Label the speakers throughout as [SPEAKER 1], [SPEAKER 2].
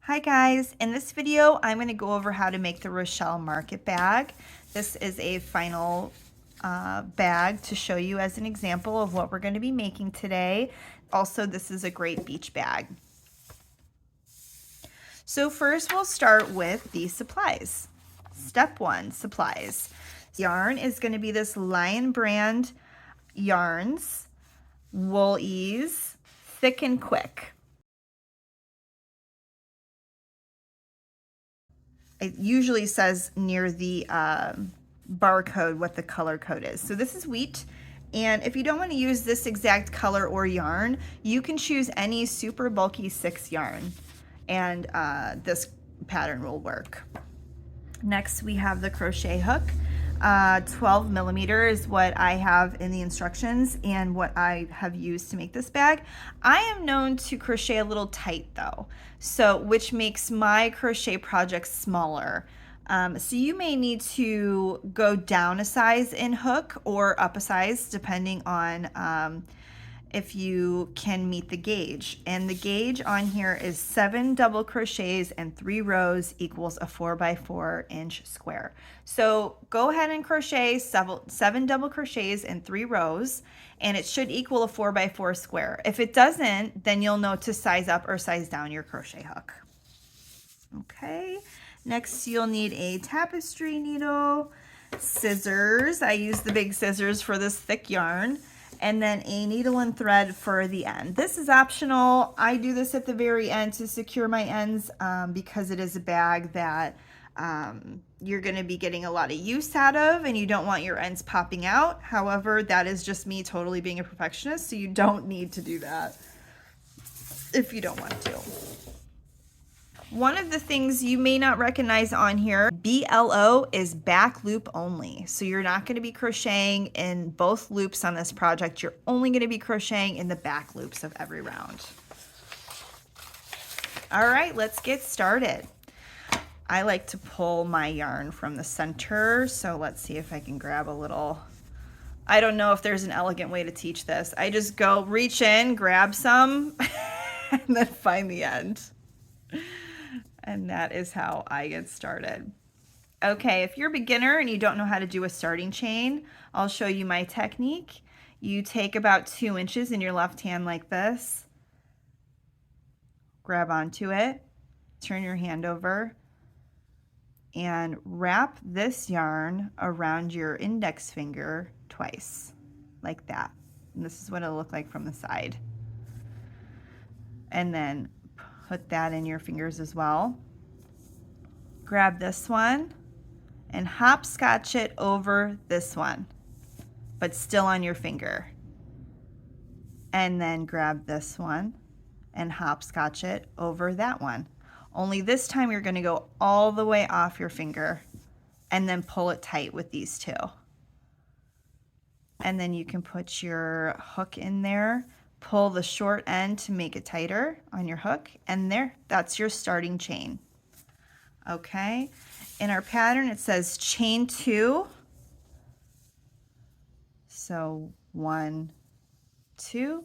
[SPEAKER 1] Hi guys, in this video I'm going to go over how to make the Rochelle market bag. This is a final bag to show you as an example of what we're going to be making today. Also, this is a great beach bag. So first we'll start with the supplies. Step 1, supplies. Yarn is going to be this Lion brand yarns, Wool Ease, Thick and Quick. It usually says near the barcode what the color code is. So this is wheat, and if you don't want to use this exact color or yarn, you can choose any super bulky 6 yarn, and this pattern will work. Next we have the crochet hook. 12 millimeter is what I have in the instructions and what I have used to make this bag. I am known to crochet a little tight though, so which makes my crochet projects smaller. So you may need to go down a size in hook or up a size depending on if you can meet the gauge. And the gauge on here is 7 double crochets and 3 rows equals a 4x4 inch square. So go ahead and crochet 7 double crochets and 3 rows, and it should equal a 4x4 square. If it doesn't, then you'll know to size up or size down your crochet hook. Okay, next you'll need a tapestry needle, scissors. I use the big scissors for this thick yarn, and then a needle and thread for the end. This is optional. I do this at the very end to secure my ends because it is a bag that you're going to be getting a lot of use out of, and you don't want your ends popping out. However, that is just me totally being a perfectionist, so you don't need to do that if you don't want to. One of the things you may not recognize on here, BLO, is back loop only. So you're not going to be crocheting in both loops on this project. You're only going to be crocheting in the back loops of every round. All right, let's get started. I like to pull my yarn from the center, so let's see if I can grab a little. I don't know if there's an elegant way to teach this. I just go reach in, grab some, and then find the end. And that is how I get started. Okay, if you're a beginner and you don't know how to do a starting chain, I'll show you my technique. You take about 2 inches in your left hand like this, grab onto it, turn your hand over, and wrap this yarn around your index finger twice, like that. And this is what it'll look like from the side. And then put that in your fingers as well. Grab this one and hopscotch it over this one, but still on your finger. And then grab this one and hopscotch it over that one. Only this time you're going to go all the way off your finger and then pull it tight with these two. And then you can put your hook in there, pull the short end to make it tighter on your hook, and there, that's your starting chain. Okay, in our pattern it says chain 2. So 1, 2.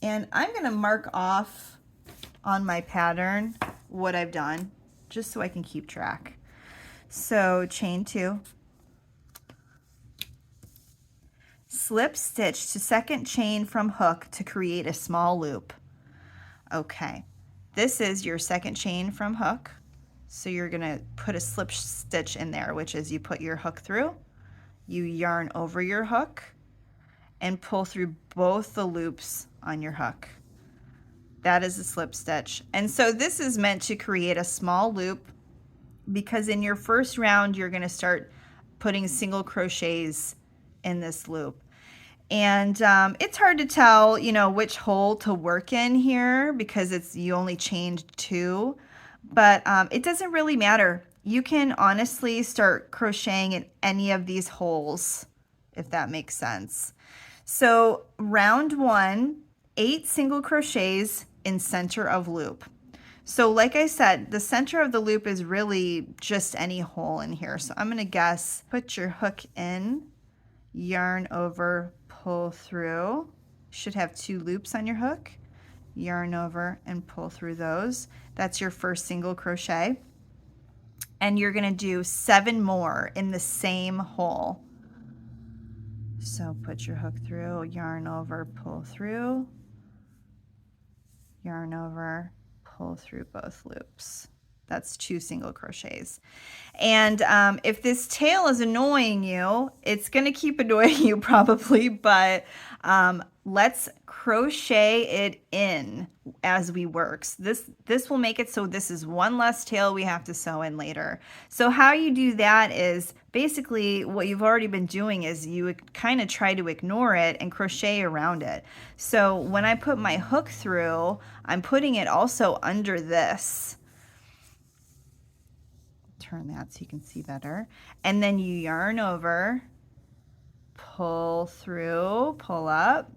[SPEAKER 1] And I'm going to mark off on my pattern what I've done, just so I can keep track. So chain 2. Slip stitch to second chain from hook to create a small loop. Okay, this is your second chain from hook. So you're gonna put a slip stitch in there, which is you put your hook through, you yarn over your hook, and pull through both the loops on your hook. That is a slip stitch. And so this is meant to create a small loop because in your first round, you're gonna start putting single crochets in this loop. And it's hard to tell, you know, which hole to work in here because you only chained 2, but it doesn't really matter. You can honestly start crocheting in any of these holes, if that makes sense. So round 1, 8 single crochets in center of loop. So like I said, the center of the loop is really just any hole in here. So I'm going to guess, put your hook in, yarn over, pull through, should have 2 loops on your hook. Yarn over and pull through those. That's your first single crochet. And you're going to do 7 more in the same hole. So put your hook through, yarn over, pull through, yarn over, pull through both loops. That's 2 single crochets. And if this tail is annoying you, it's going to keep annoying you probably, but let's crochet it in as we work. So this will make it so this is one less tail we have to sew in later. So how you do that is basically what you've already been doing is you would kind of try to ignore it and crochet around it. So when I put my hook through, I'm putting it also under this. Turn that so you can see better. And then you yarn over, pull through, pull up,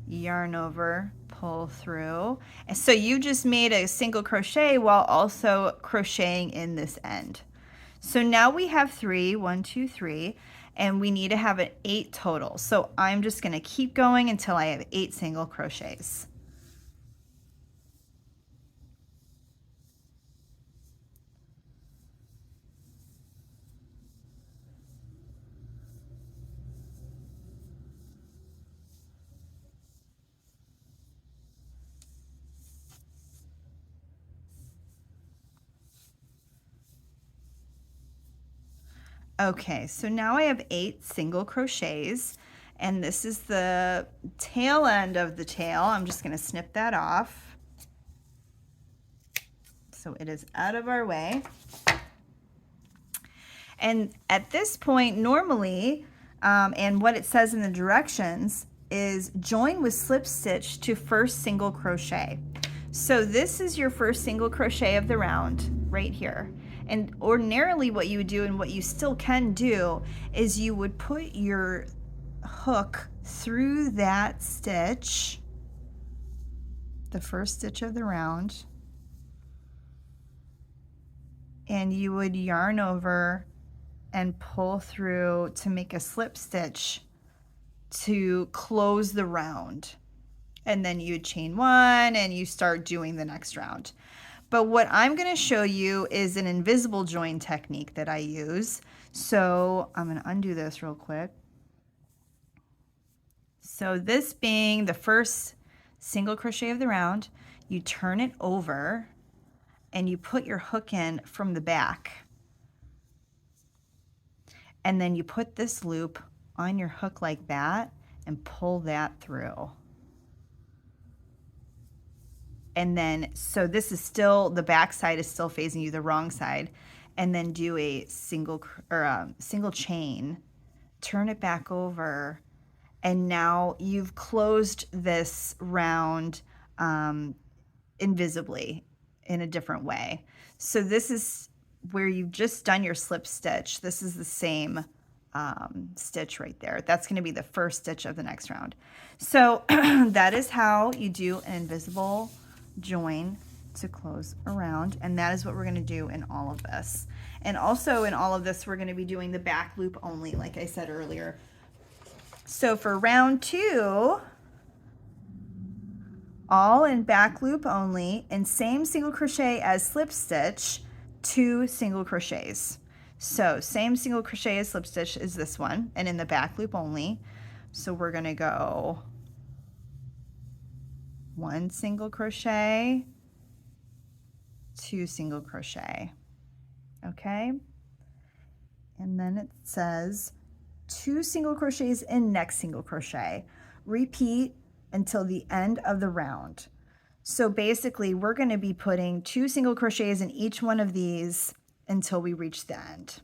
[SPEAKER 1] yarn over, pull through. And so you just made a single crochet while also crocheting in this end. So now we have 3, 1, 2, 3, and we need to have an 8 total. So I'm just going to keep going until I have 8 single crochets. Okay, so now I have 8 single crochets, and this is the tail end of the tail. I'm just going to snip that off so it is out of our way. And at this point, normally, and what it says in the directions is join with slip stitch to first single crochet. So this is your first single crochet of the round right here. And ordinarily what you would do, and what you still can do, is you would put your hook through that stitch, the first stitch of the round, and you would yarn over and pull through to make a slip stitch to close the round. And then you chain 1 and you start doing the next round. But what I'm going to show you is an invisible join technique that I use. So I'm going to undo this real quick. So this being the first single crochet of the round, you turn it over and you put your hook in from the back. And then you put this loop on your hook like that and pull that through. And then, so this is still, the back side is still facing you, the wrong side. And then do a single chain, turn it back over, and now you've closed this round invisibly in a different way. So this is where you've just done your slip stitch. This is the same stitch right there. That's going to be the first stitch of the next round. So that is how you do an invisible join to close around, and that is what we're going to do in all of this. And also in all of this we're going to be doing the back loop only, like I said earlier. So for round 2, all in back loop only, and same single crochet as slip stitch, 2 single crochets. So same single crochet as slip stitch is this one, and in the back loop only. So we're going to go 1 single crochet, 2 single crochet, okay? And then it says 2 single crochets in next single crochet. Repeat until the end of the round. So basically we're going to be putting 2 single crochets in each one of these until we reach the end.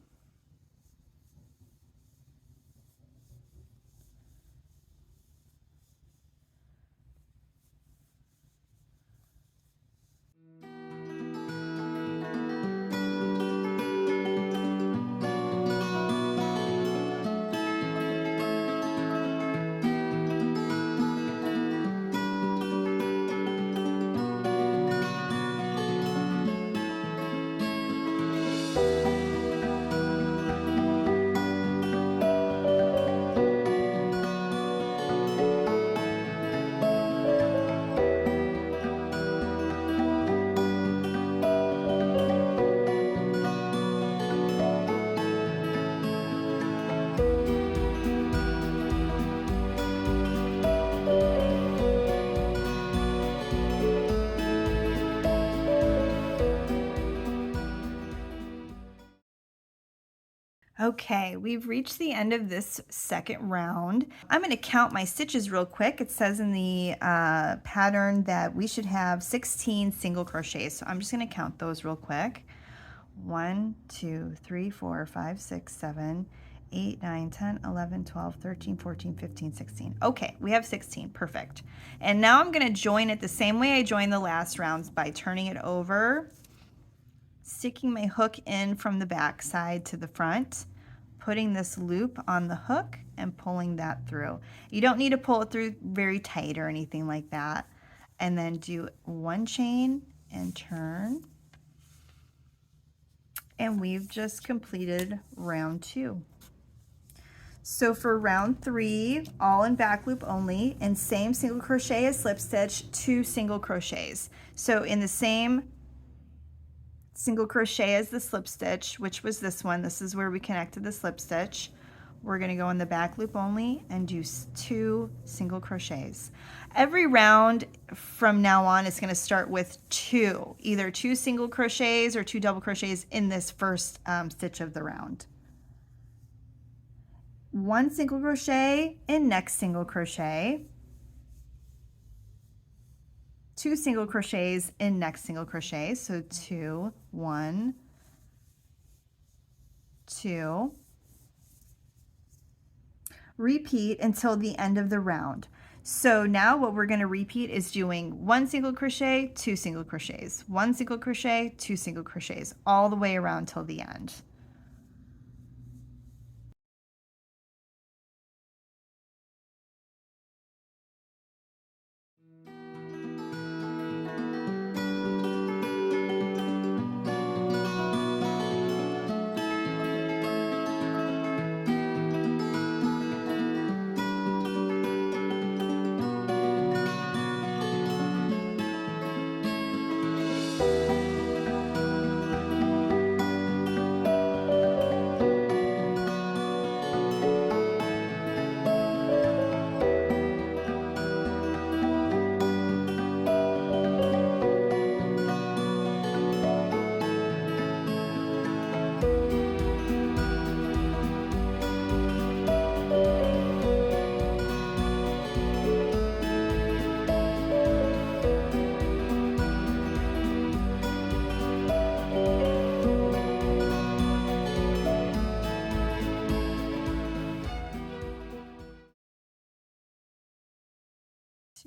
[SPEAKER 1] Okay, we've reached the end of this second round. I'm going to count my stitches real quick. It says in the pattern that we should have 16 single crochets. So I'm just going to count those real quick. 1, 2, 3, 4, 5, 6, 7, 8, 9, 10, 11, 12, 13, 14, 15, 16. Okay, we have 16. Perfect. And now I'm going to join it the same way I joined the last rounds by turning it over, sticking my hook in from the back side to the front, putting this loop on the hook and pulling that through. You don't need to pull it through very tight or anything like that. And then do one chain and turn. And we've just completed round 2. So for round 3, all in back loop only, and same single crochet as slip stitch, 2 single crochets. So in the same single crochet as the slip stitch, which was this one, this is where we connected the slip stitch, we're going to go in the back loop only and do 2 single crochets. Every round from now on is going to start with 2, either 2 single crochets or 2 double crochets in this first stitch of the round. 1 single crochet in next single crochet, 2 single crochets in next single crochet, so 2, 1, 2. Repeat until the end of the round. So now what we're going to repeat is doing 1 single crochet, 2 single crochets, 1 single crochet, 2 single crochets, all the way around till the end.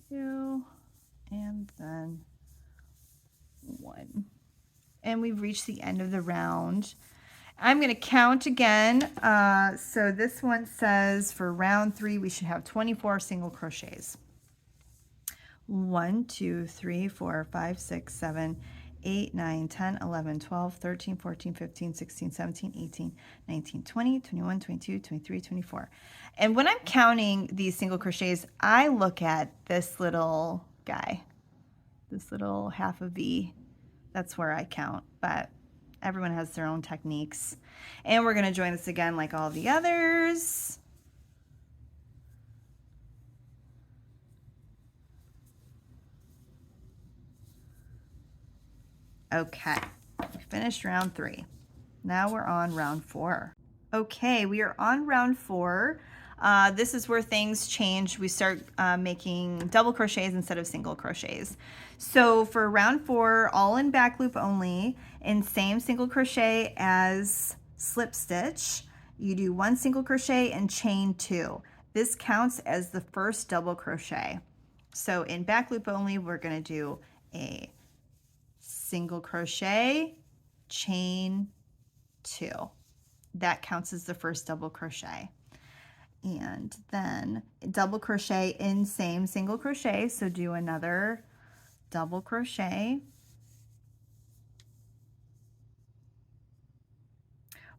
[SPEAKER 1] Two, and then 1. And we've reached the end of the round. I'm going to count again. So this one says for round 3 we should have 24 single crochets. 1, 2, 3, 4, 5, 6, 7, 8, 9, 10, 11, 12, 13, 14, 15, 16, 17, 18, 19, 20, 21, 22, 23, 24. And when I'm counting these single crochets, I look at this little guy, this little half a V. That's where I count, but everyone has their own techniques. And we're going to join this again like all the others. Okay, we finished round 3. Now we're on round 4. Okay, we are on round 4. This is where things change. We start making double crochets instead of single crochets. So for round 4, all in back loop only, in same single crochet as slip stitch, you do 1 single crochet and chain 2. This counts as the first double crochet. So in back loop only, we're going to do a single crochet, chain 2. That counts as the first double crochet. And then double crochet in same single crochet, so do another double crochet,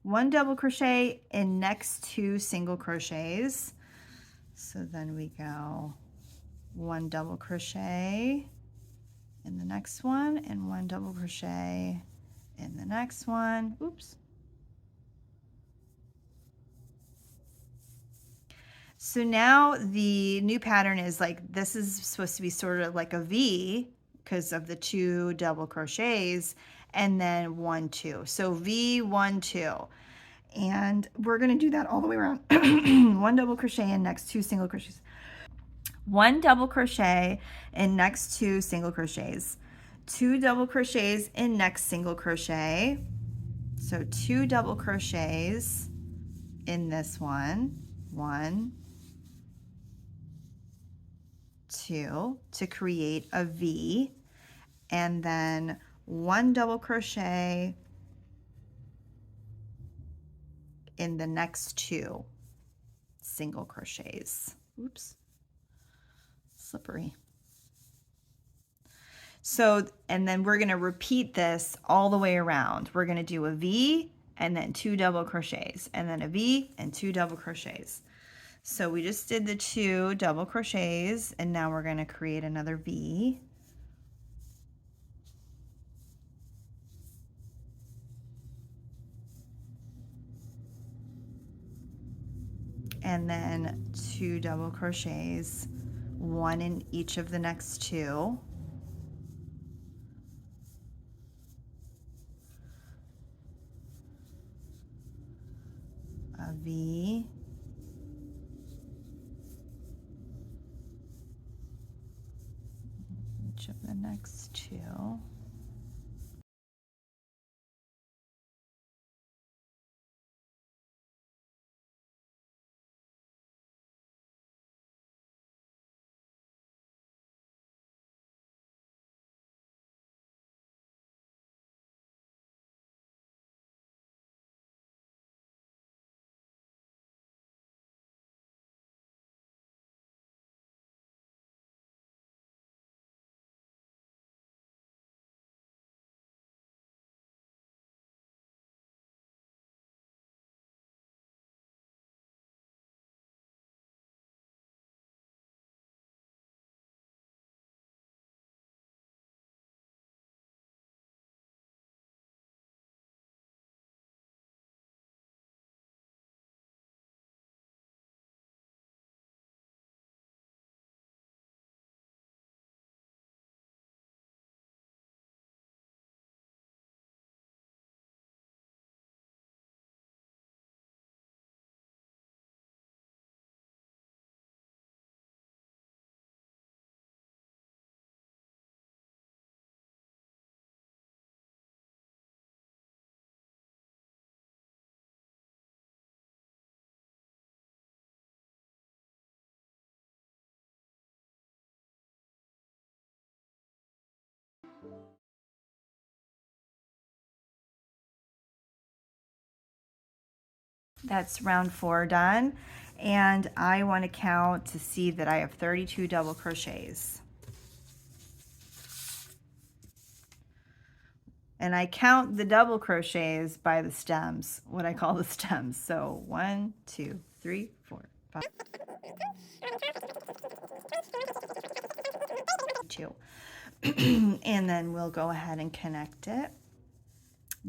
[SPEAKER 1] 1 double crochet in next 2 single crochets. So then we go 1 double crochet in the next one and 1 double crochet in the next one. Oops. So now the new pattern is like, this is supposed to be sort of like a V because of the 2 double crochets and then 1, 2. So V, 1, 2. And we're going to do that all the way around. One double crochet in next 2 single crochets. One double crochet in next 2 single crochets. 2 double crochets in next single crochet. So 2 double crochets in this one. 1, 2 to create a V, and then 1 double crochet in the next 2 single crochets. Oops, slippery. So, and then we're going to repeat this all the way around. We're going to do a V and then 2 double crochets, and then a V and 2 double crochets. So we just did the 2 double crochets, and now we're going to create another V. And then 2 double crochets, 1 in each of the next 2. A V. Each of the next 2. That's round 4 done, and I want to count to see that I have 32 double crochets. And I count the double crochets by the stems, what I call the stems. So 1, 2, 3, 4, 5, 2. And then we'll go ahead and connect it.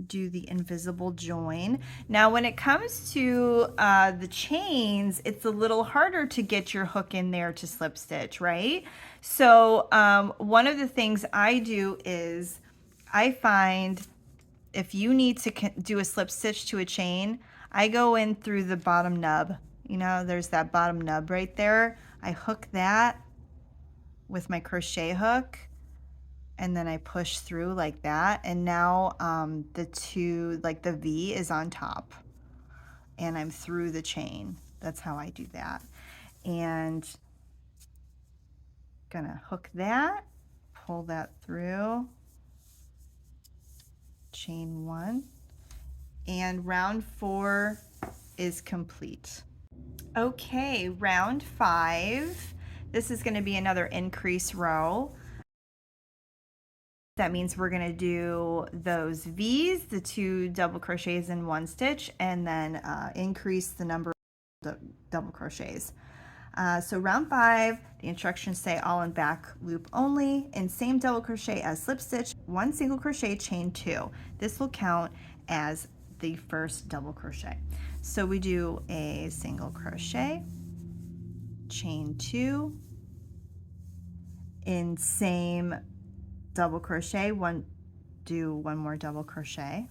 [SPEAKER 1] Do the invisible join. Now when it comes to the chains, it's a little harder to get your hook in there to slip stitch, right? So one of the things I do is I find if you need to do a slip stitch to a chain, I go in through the bottom nub. You know, there's that bottom nub right there. I hook that with my crochet hook, and then I push through like that, and now the V is on top and I'm through the chain. That's how I do that. And gonna hook that, pull that through, chain 1, and round 4 is complete. Okay, round 5. This is going to be another increase row. That means we're going to do those V's, the 2 double crochets in 1 stitch, and then increase the number of double crochets. So round 5, the instructions say all in back loop only, in same double crochet as slip stitch, 1 single crochet, chain 2. This will count as the first double crochet. So we do a single crochet, chain 2, in same double crochet, do 1 more double crochet,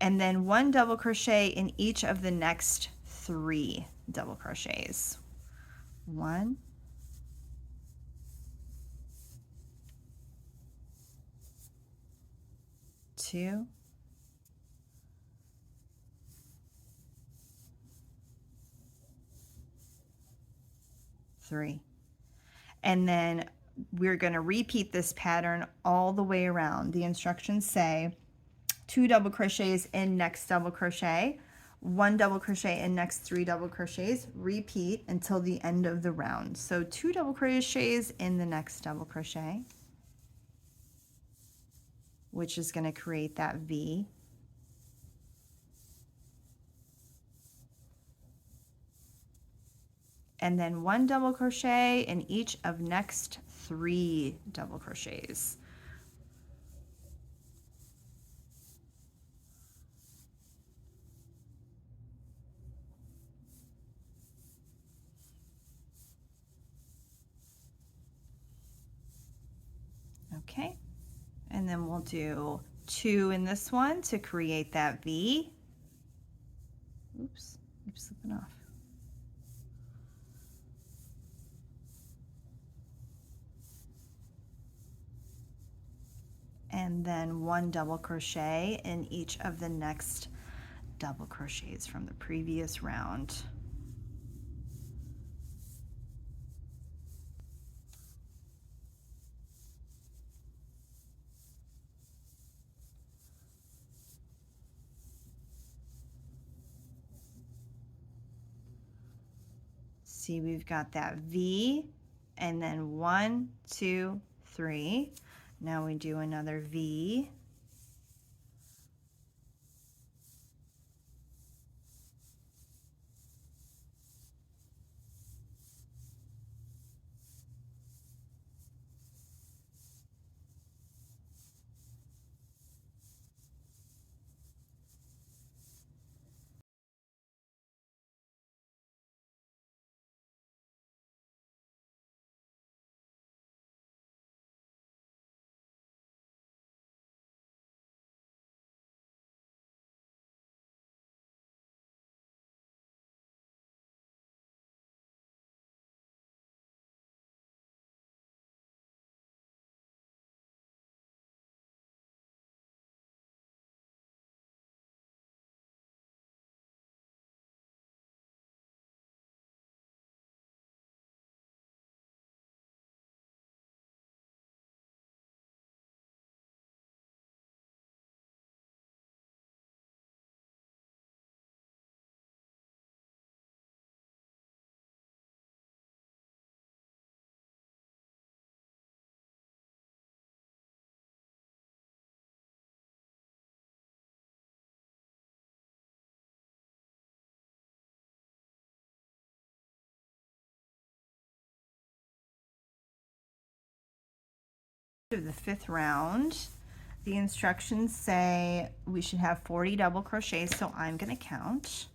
[SPEAKER 1] and then 1 double crochet in each of the next 3 double crochets. 1, 2, 3. And then we're going to repeat this pattern all the way around. The instructions say 2 double crochets in next double crochet, 1 double crochet in next 3 double crochets, repeat until the end of the round. So 2 double crochets in the next double crochet, which is going to create that V. And then 1 double crochet in each of next 3 double crochets. Okay, and then we'll do 2 in this one to create that V. Oops, keep slipping off. And then 1 double crochet in each of the next double crochets from the previous round. See, we've got that V, and then 1, 2, 3. Now we do another V. Of the 5th round, the instructions say we should have 40 double crochets, so I'm going to count.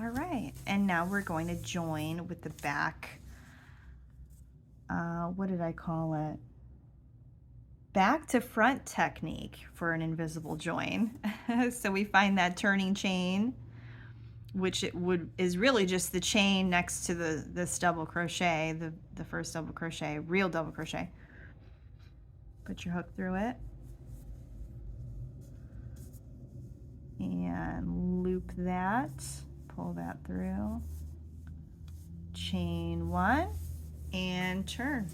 [SPEAKER 1] All right, and now we're going to join with the back, what did I call it? Back to front technique for an invisible join. So we find that turning chain, which is really just the chain next to this double crochet, the first double crochet, real double crochet. Put your hook through it and loop that, pull that through, chain 1 and turn.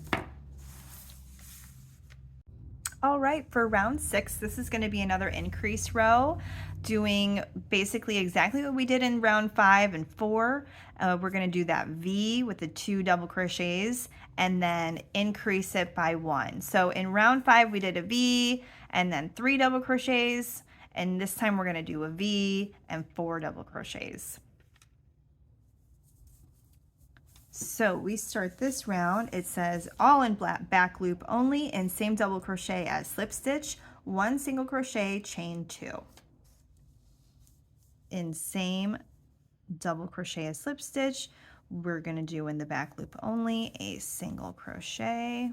[SPEAKER 1] All right, for round 6, this is going to be another increase row, doing basically exactly what we did in round 5 and 4. We're going to do that V with the 2 double crochets and then increase it by 1. So in round 5 we did a V and then 3 double crochets, and this time we're going to do a V and 4 double crochets. So we start this round, it says all in back loop only and same double crochet as slip stitch, 1 single crochet, chain 2. In same double crochet as slip stitch, we're going to do in the back loop only a single crochet,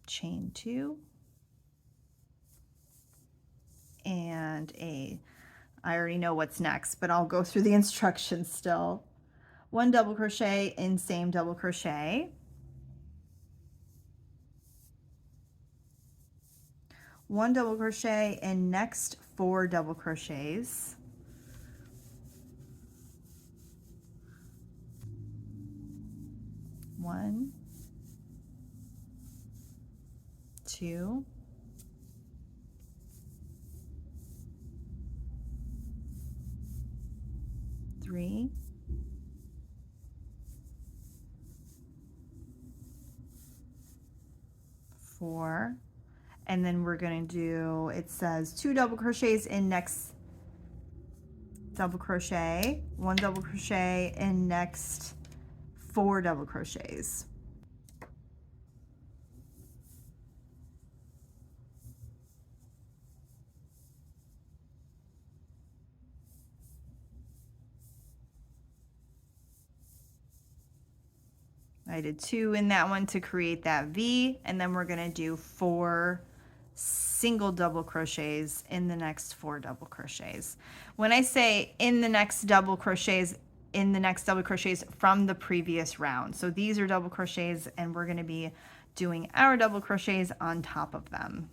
[SPEAKER 1] chain 2, and I already know what's next, but I'll go through the instructions still. 1 double crochet in same double crochet, 1 double crochet in next 4 double crochets, 1, 2, 3, 4, and then we're going to do, it says 2 double crochets in next double crochet, 1 double crochet in next 4 double crochets. I did 2 in that one to create that V, and then we're going to do 4 single double crochets in the next 4 double crochets. When I say in the next double crochets, in the next double crochets from the previous round. So these are double crochets, and we're going to be doing our double crochets on top of them.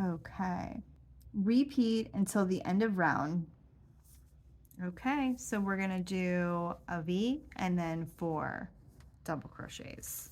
[SPEAKER 1] Okay, repeat until the end of round. Okay, so we're gonna do a V and then 4 double crochets.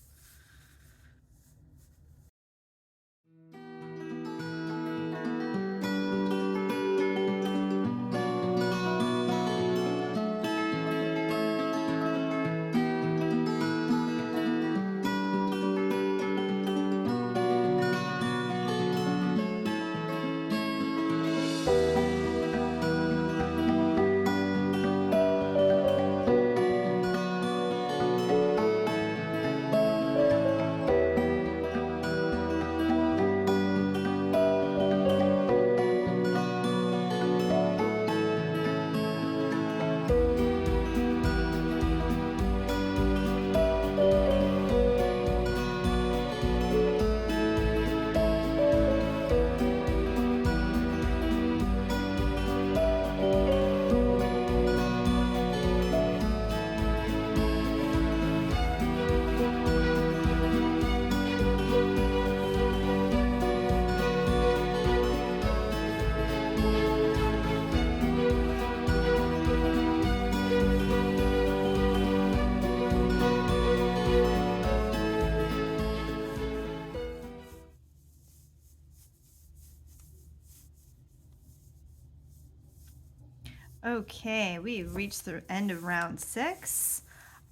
[SPEAKER 1] Okay, we've reached the end of round 6.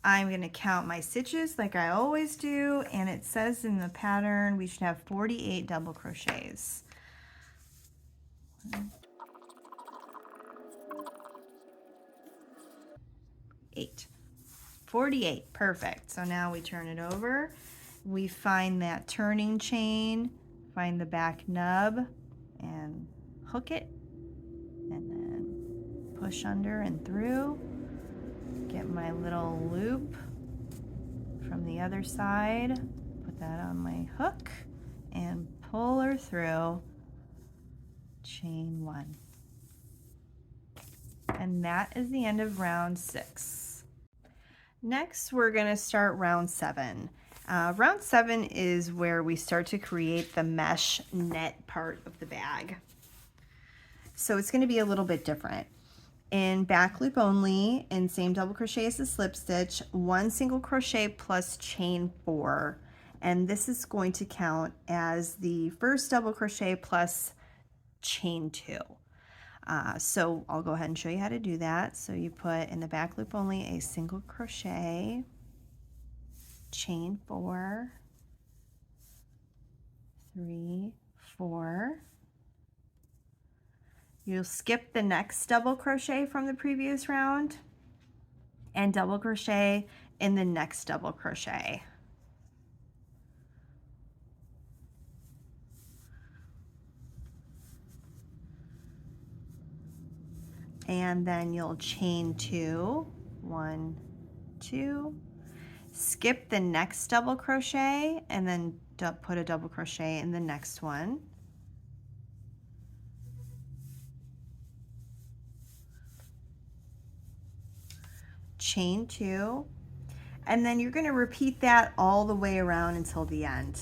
[SPEAKER 1] I'm going to count my stitches like I always do, and it says in the pattern we should have 48 double crochets. 8. 48, perfect. So now we turn it over. We find that turning chain, find the back nub, and hook it, and then push under and through. Get my little loop from the other side, put that on my hook, and pull her through, chain 1. And that is the end of round 6. Next, we're going to start round 7. Round 7 is where we start to create the mesh net part of the bag. So it's going to be a little bit different. In back loop only, in same double crochet as the slip stitch, 1 single crochet plus chain 4, and this is going to count as the first double crochet plus chain 2. So I'll go ahead and show you how to do that. So you put in the back loop only a single crochet, chain 4, 3, 4, You'll skip the next double crochet from the previous round and double crochet in the next double crochet. And then you'll chain 2, 1, 2, skip the next double crochet and then put a double crochet in the next one. Chain 2, and then you're going to repeat that all the way around until the end.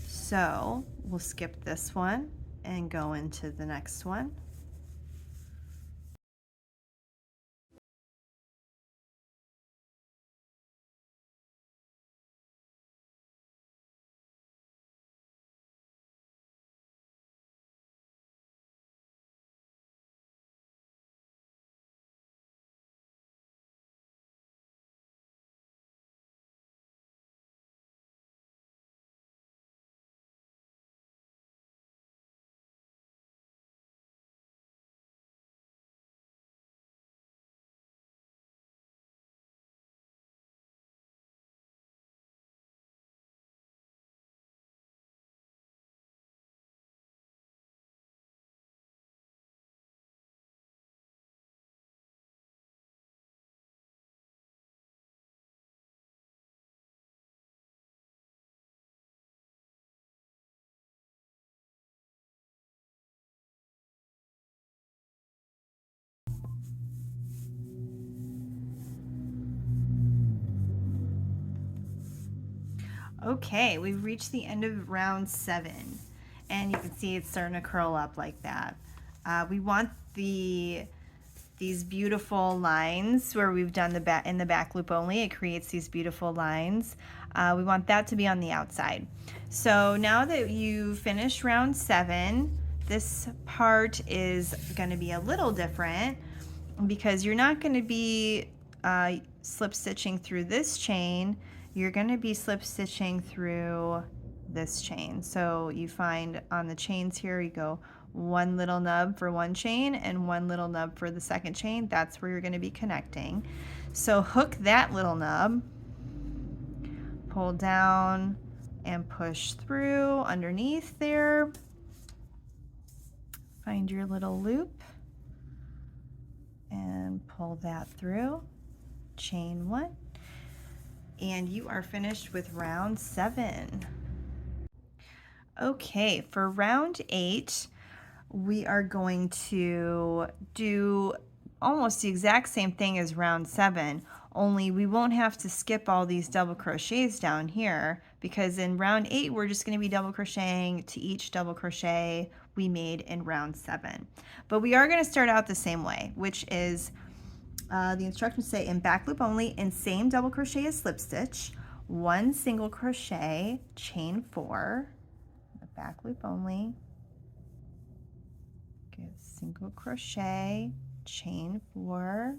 [SPEAKER 1] So we'll skip this one and go into the next one. Okay, we've reached the end of round 7, and you can see it's starting to curl up like that. We want these beautiful lines where we've done the back in the back loop only. It creates these beautiful lines. We want that to be on the outside. So now that you've finished round 7, this part is going to be a little different because you're not going to be slip stitching through this chain. You're going to be slip stitching through this chain. So you find on the chains here, you go one little nub for one chain and one little nub for the second chain. That's where you're going to be connecting. So hook that little nub, pull down and push through underneath there. Find your little loop and pull that through. Chain 1. And you are finished with round 7. Okay, for round 8, we are going to do almost the exact same thing as round 7, only we won't have to skip all these double crochets down here, because in round 8 we're just going to be double crocheting to each double crochet we made in round 7. But we are going to start out the same way, which is the instructions say in back loop only, in same double crochet as slip stitch, 1 single crochet, chain 4, the back loop only, get single crochet, chain 4,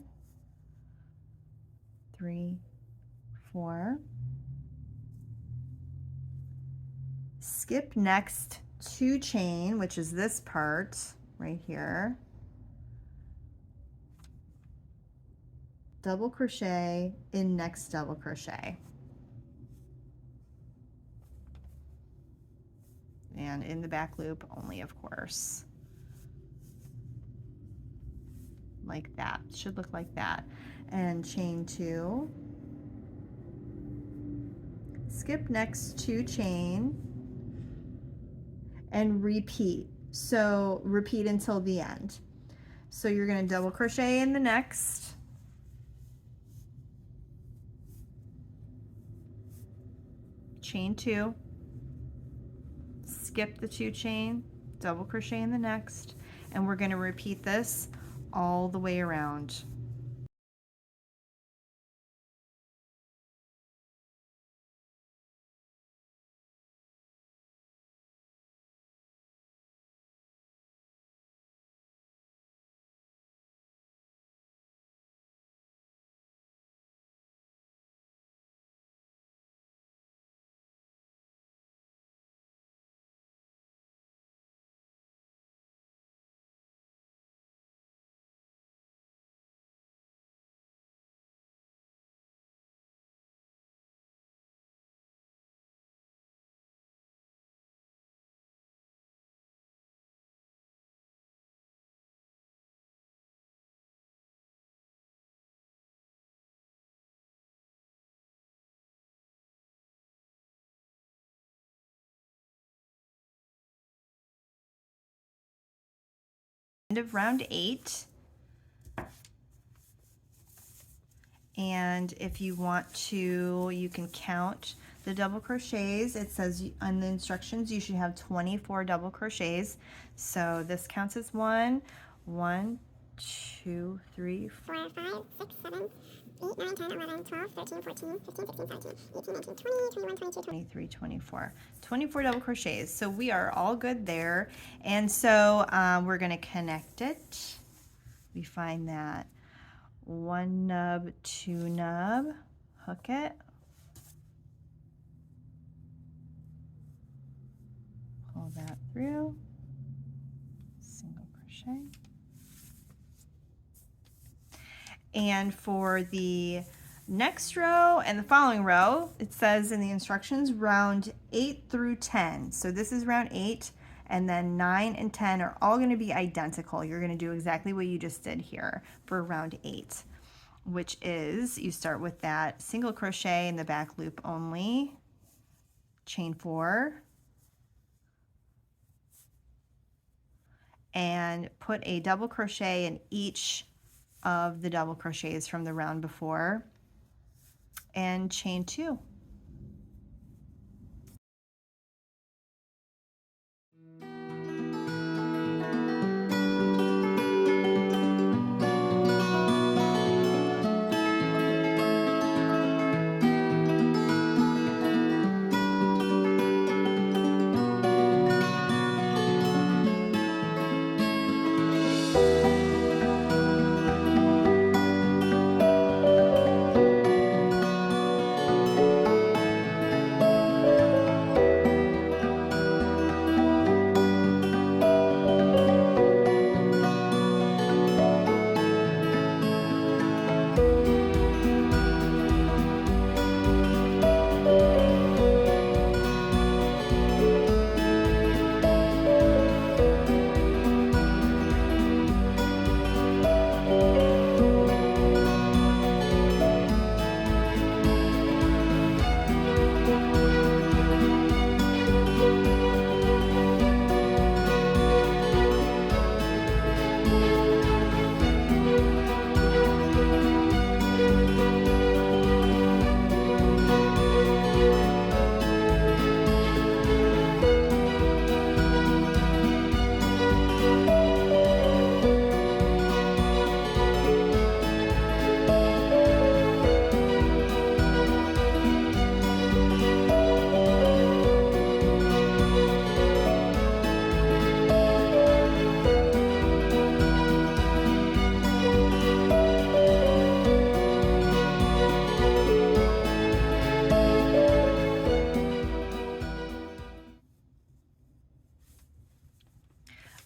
[SPEAKER 1] 3, 4, skip next 2 chain, which is this part right here, double crochet in next double crochet, and in the back loop only, of course, like that. Should look like that. And chain 2, skip next 2 chain and repeat. So repeat until the end. So you're going to double crochet in the next, chain 2, skip the 2 chain, double crochet in the next, and we're going to repeat this all the way around. End of round 8. And if you want to, you can count the double crochets. It says on the instructions you should have 24 double crochets. So this counts as 1, 2, 3, 4, 5, 6, 7, 8, 9, 10, 11, 12, 13, 14, 15, 16, 17, 18, 19, 20, 21, 22, 23, 24. 24 double crochets. So we are all good there. And so we're going to connect it. We find that 1 nub, 2 nub, hook it, pull that through, single crochet. And for the next row and the following row, it says in the instructions round 8 through 10. So this is round 8, and then 9 and 10 are all going to be identical. You're going to do exactly what you just did here for round 8, which is you start with that single crochet in the back loop only, chain 4, and put a double crochet in each of the double crochets from the round before, and chain 2.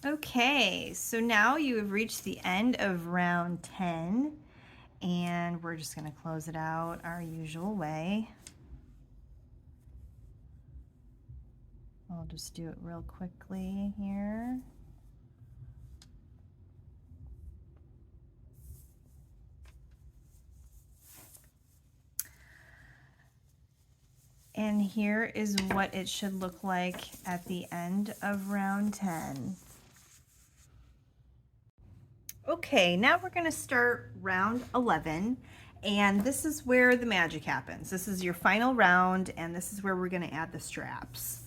[SPEAKER 1] Okay, so now you have reached the end of round 10, and we're just going to close it out our usual way. I'll just do it real quickly here. And here is what it should look like at the end of round 10. Okay, now we're going to start round 11, and this is where the magic happens. This is your final round, and this is where we're going to add the straps.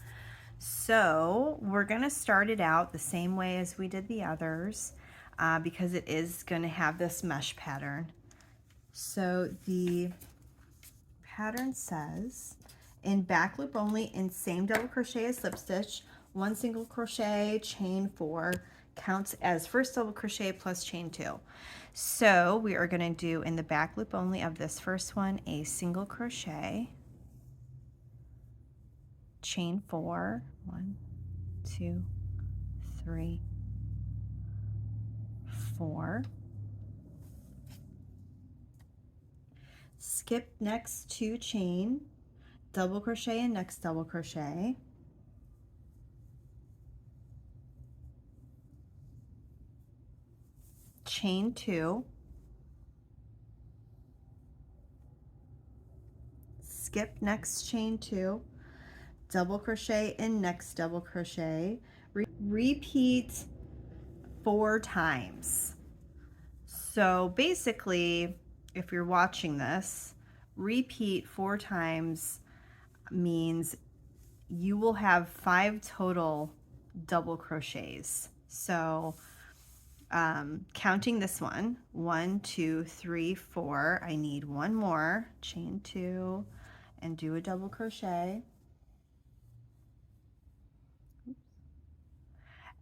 [SPEAKER 1] So we're going to start it out the same way as we did the others, because it is going to have this mesh pattern. So the pattern says, in back loop only, in same double crochet as slip stitch, 1 single crochet, chain 4, counts as first double crochet plus chain 2. So we are going to do in the back loop only of this first one a single crochet, chain 4, 1, 2, 3, 4, skip next 2 chain, double crochet and next double crochet, chain 2, skip next chain 2, double crochet and next double crochet, repeat 4 times. So basically, if you're watching this, repeat 4 times means you will have 5 total double crochets. So counting this one, 1, 2, 3, 4, I need one more, chain 2 and do a double crochet.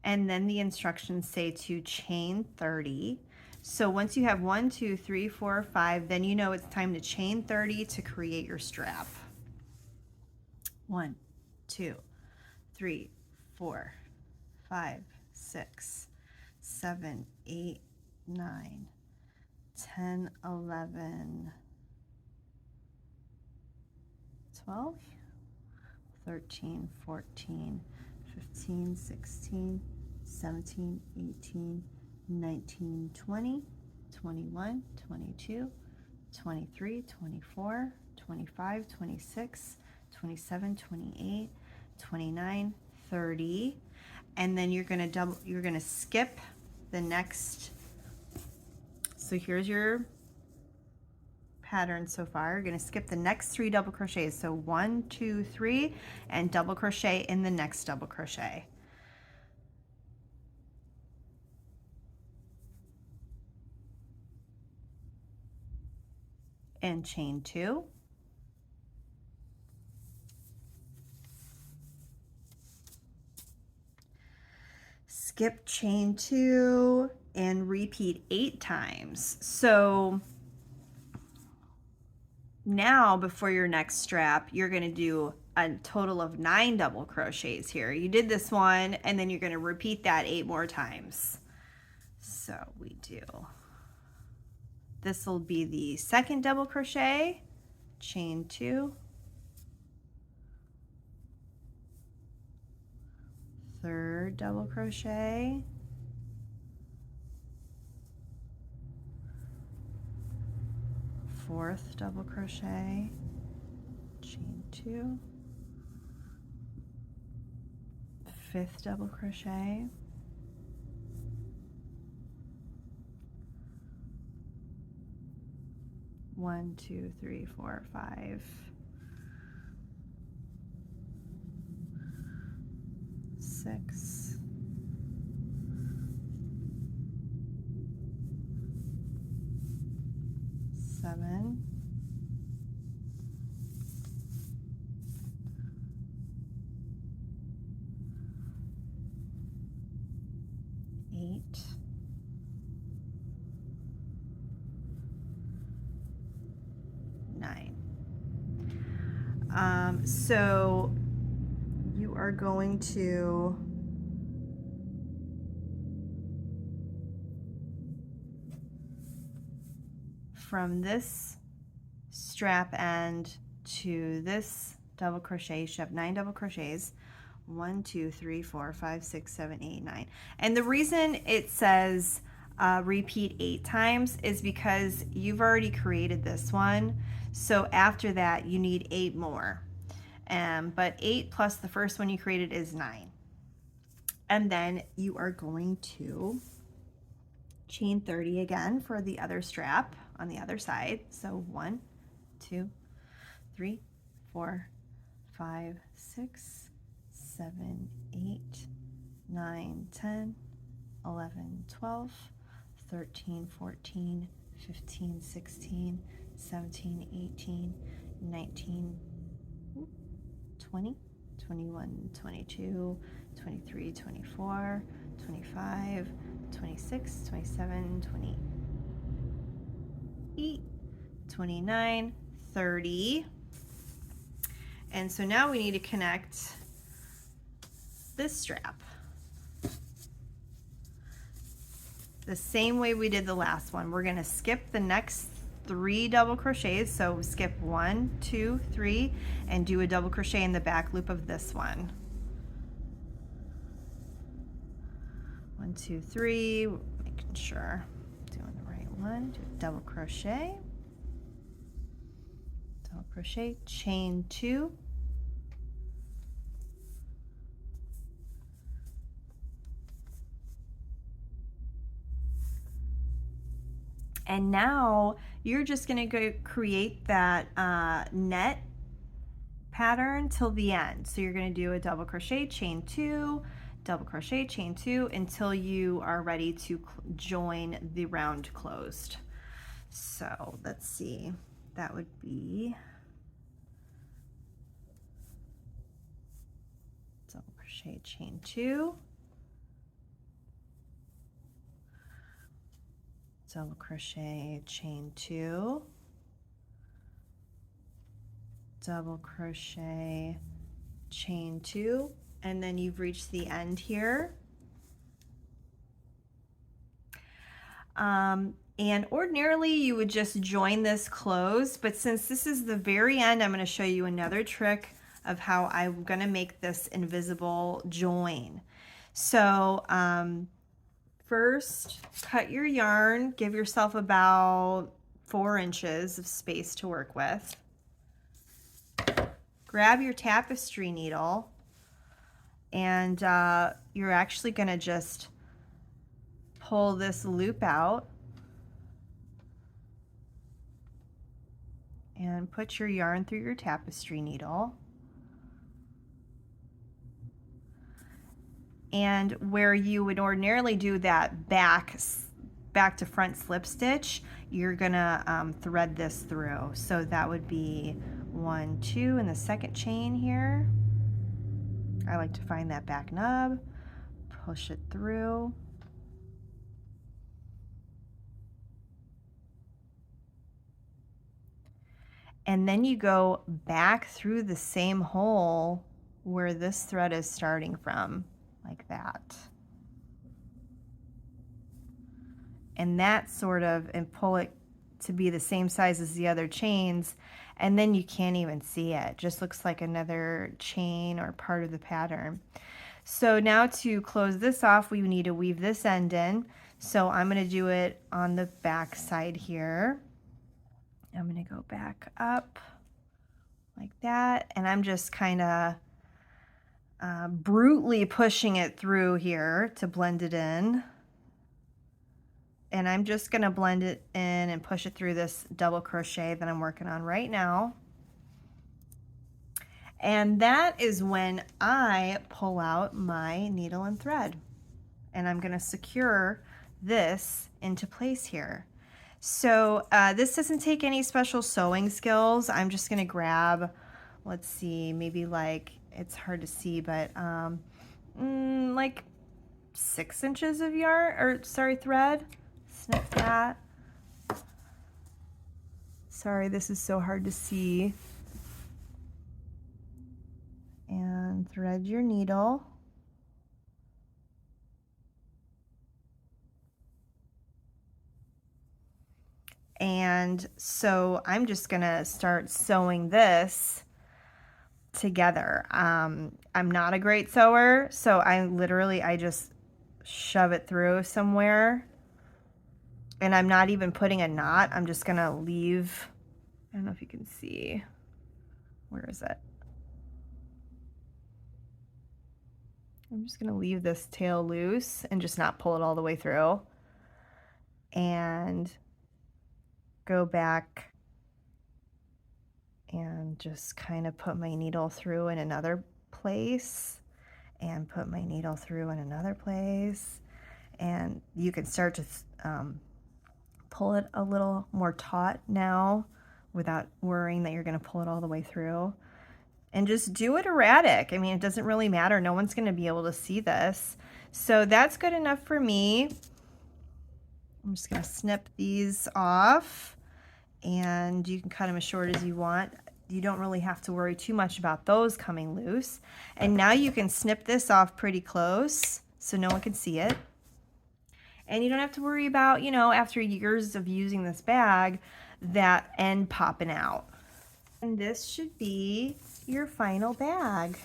[SPEAKER 1] And then the instructions say to chain 30. So once you have 1, 2, 3, 4, 5, then you know it's time to chain 30 to create your strap. 1, 2, 3, 4, 5, 6, 7, 8, 9, 10, 11, 12, 13, 14, 15, 16, 17, 18, 19, 20, 21, 22, 23, 24, 25, 26, 27, 28, 29, 30, and then you're going to skip the next. So here's your pattern so far. You're going to skip the next 3 double crochets. So 1, 2, 3, and double crochet in the next double crochet. And chain 2. Skip chain 2 and repeat 8 times. So now before your next strap, you're going to do a total of 9 double crochets here. You did this one and then you're going to repeat that 8 more times. So we do, this will be the second double crochet, chain 2, third double crochet, fourth double crochet, chain 2, fifth double crochet, one, 2, 3, 4, 5, 6, 7, 8, 9. So you are going to from this strap end to this double crochet, you should have 9 double crochets. 1, 2, 3, 4, 5, 6, 7, 8, 9. And the reason it says repeat 8 times is because you've already created this one. So after that, you need 8 more. But 8 plus the first one you created is 9. And then you are going to chain 30 again for the other strap on the other side. So 1, 2, 3, 4, 5, 6, 7, 8, 9, 10, 11, 12, 13, 14, 15, 16, 17, 18, 19, 20, 21, 22, 23, 24, 25, 26, 27, 28, 29, 30. And so now we need to connect this strap the same way we did the last one. We're going to skip the next 3 double crochets. So skip 1, 2, 3 and do a double crochet in the back loop of this one. 1, 2, 3, making sure I'm doing the right one. Do a double crochet, chain 2, And now you're just going to go create that net pattern till the end. So you're going to do a double crochet, chain 2, double crochet, chain 2 until you are ready to join the round closed. So let's see, that would be double crochet, chain 2, double crochet, chain 2, double crochet, chain 2, and then you've reached the end here. And ordinarily you would just join this closed, but since this is the very end, I'm going to show you another trick of how I'm going to make this invisible join. So first, cut your yarn, give yourself about 4 inches of space to work with. Grab your tapestry needle, and you're actually going to just pull this loop out and put your yarn through your tapestry needle. And where you would ordinarily do that back to front slip stitch, you're gonna thread this through. So that would be 1, 2 in the second chain here. I like to find that back nub, push it through. And then you go back through the same hole where this thread is starting from, like that. And that sort of, and pull it to be the same size as the other chains, and then you can't even see it. It just looks like another chain or part of the pattern. So now to close this off, we need to weave this end in. So I'm going to do it on the back side here. I'm going to go back up like that, and I'm just kind of brutally pushing it through here to blend it in. And I'm just going to blend it in and push it through this double crochet that I'm working on right now. And that is when I pull out my needle and thread, and I'm going to secure this into place here. So this doesn't take any special sewing skills. I'm just going to grab, let's see, maybe like, it's hard to see, but like 6 inches of yarn, or sorry, thread. Snip that. Sorry, this is so hard to see. And thread your needle. And so I'm just gonna start sewing this together. I'm not a great sewer, so I just shove it through somewhere, and I'm not even putting a knot. I'm just gonna leave, I don't know if you can see, where is it? I'm just gonna leave this tail loose and just not pull it all the way through, and go back and just kind of put my needle through in another place, and put my needle through in another place, and you can start to pull it a little more taut now without worrying that you're going to pull it all the way through. And just do it erratic. I mean, it doesn't really matter. No one's going to be able to see this. So that's good enough for me. I'm just going to snip these off, and you can cut them as short as you want. You don't really have to worry too much about those coming loose. And now you can snip this off pretty close so no one can see it. And you don't have to worry about, you know, after years of using this bag, that end popping out. And this should be your final bag.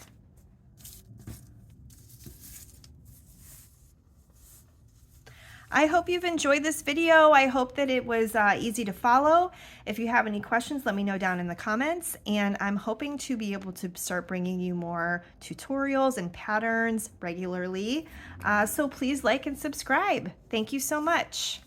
[SPEAKER 1] I hope you've enjoyed this video. I hope that it was easy to follow. If you have any questions, let me know down in the comments. And I'm hoping to be able to start bringing you more tutorials and patterns regularly. So please like and subscribe. Thank you so much.